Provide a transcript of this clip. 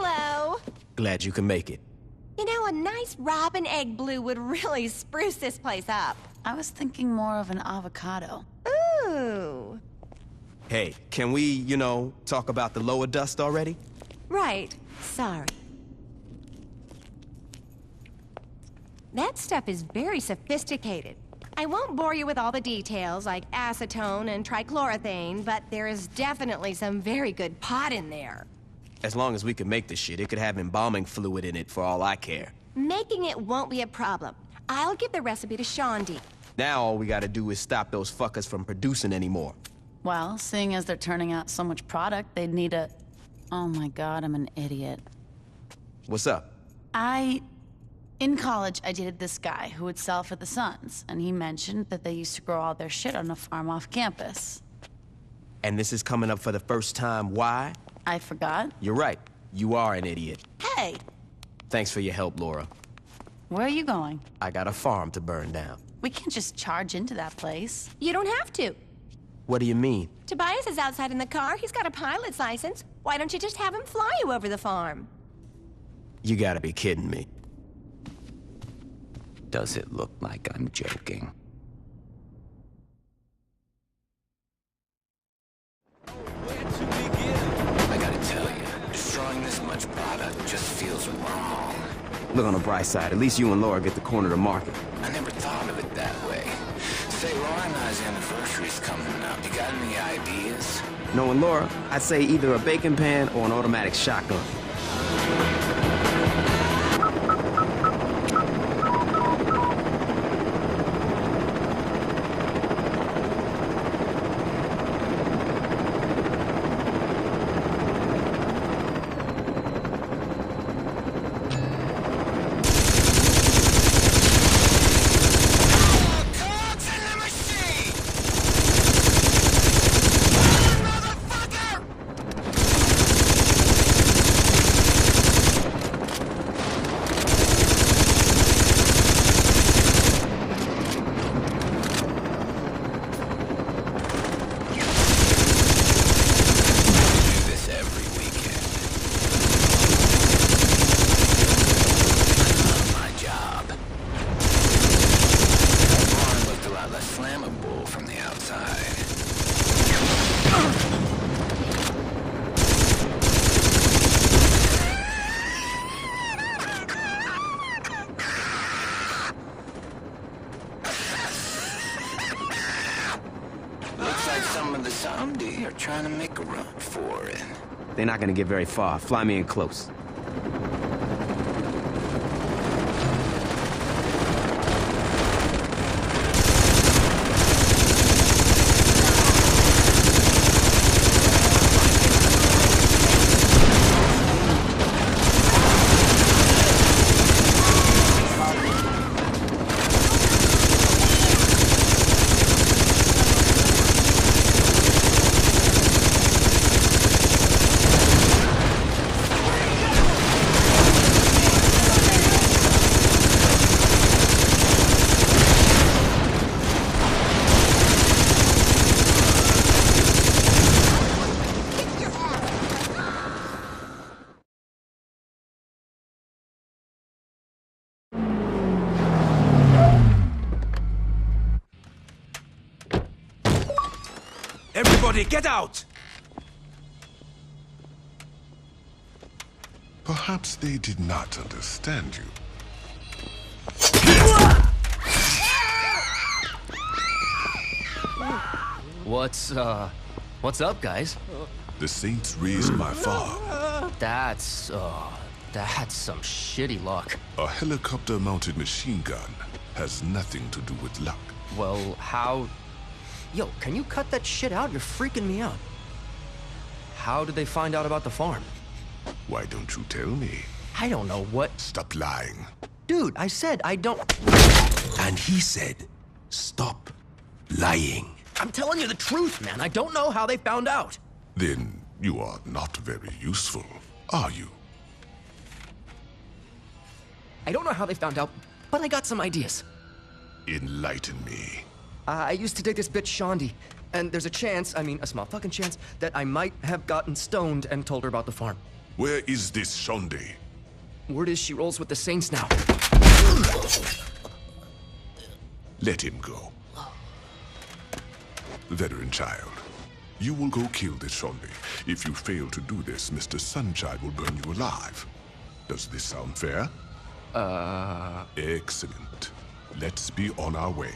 Hello. Glad you can make it. You know, a nice robin egg blue would really spruce this place up. I was thinking more of an avocado. Ooh. Hey, can we, talk about the lower dust already? Right. Sorry. That stuff is very sophisticated. I won't bore you with all the details, like acetone and trichloroethane, but there is definitely some very good pot in there. As long as we can make this shit, it could have embalming fluid in it for all I care. Making it won't be a problem. I'll give the recipe to Samedi. Now all we gotta do is stop those fuckers from producing anymore. Well, seeing as they're turning out so much product, they'd need a... Oh my god, I'm an idiot. What's up? In college, I dated this guy who would sell for the Sons, and he mentioned that they used to grow all their shit on a farm off campus. And this is coming up for the first time. Why? I forgot. You're right. You are an idiot. Hey! Thanks for your help, Laura. Where are you going? I got a farm to burn down. We can't just charge into that place. You don't have to. What do you mean? Tobias is outside in the car. He's got a pilot's license. Why don't you just have him fly you over the farm? You gotta be kidding me. Does it look like I'm joking? I gotta tell you, destroying this much product just feels wrong. Look on the bright side. At least you and Laura get the corner to market. I never thought of it that way. Say, Laura and I's anniversary's coming up. You got any ideas? Knowing Laura, I'd say either a bacon pan or an automatic shotgun. Some of the Samedi are trying to make a run for it. They're not gonna get very far. Fly me in close. Everybody, get out! Perhaps they did not understand you. What's up, guys? The Saints raised my farm. That's some shitty luck. A helicopter-mounted machine gun has nothing to do with luck. Well, how... Yo, can you cut that shit out? You're freaking me out. How did they find out about the farm? Why don't you tell me? I don't know what... Stop lying. Dude, I said I don't... And he said, stop lying. I'm telling you the truth, man. I don't know how they found out. Then you are not very useful, are you? I don't know how they found out, but I got some ideas. Enlighten me. I used to date this bitch, Samedi, and there's a chance, I mean, a small fucking chance, that I might have gotten stoned and told her about the farm. Where is this Shonde? Word is she rolls with the Saints now. Let him go. Veteran child, you will go kill this Shonde. If you fail to do this, Mr. Sunchild will burn you alive. Does this sound fair? Excellent. Let's be on our way.